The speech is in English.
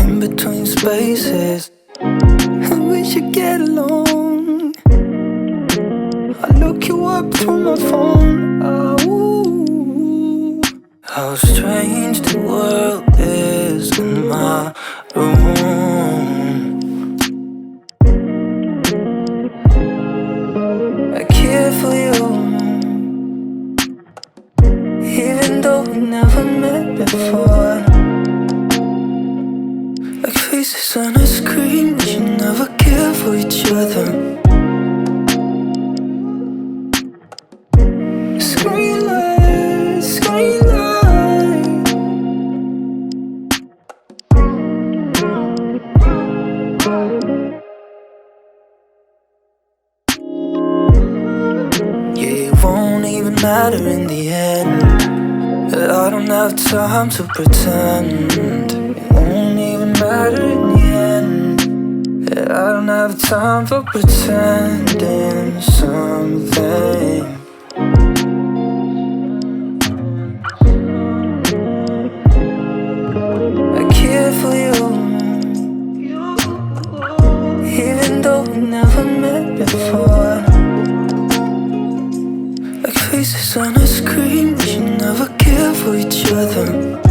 in between spaces, and we should get along. I look you up through my phone. Oh, how strange the world is in my room. I care for you, even though we never met before. Like faces on a screen, we should never care for each other. Screen light, screen light. Yeah, it won't even matter in the end. I don't have time to pretend. It won't even matter in the end. I don't have time for pretending something. I care for you, even though we never met before. Like faces on a screen, we should never care for each other.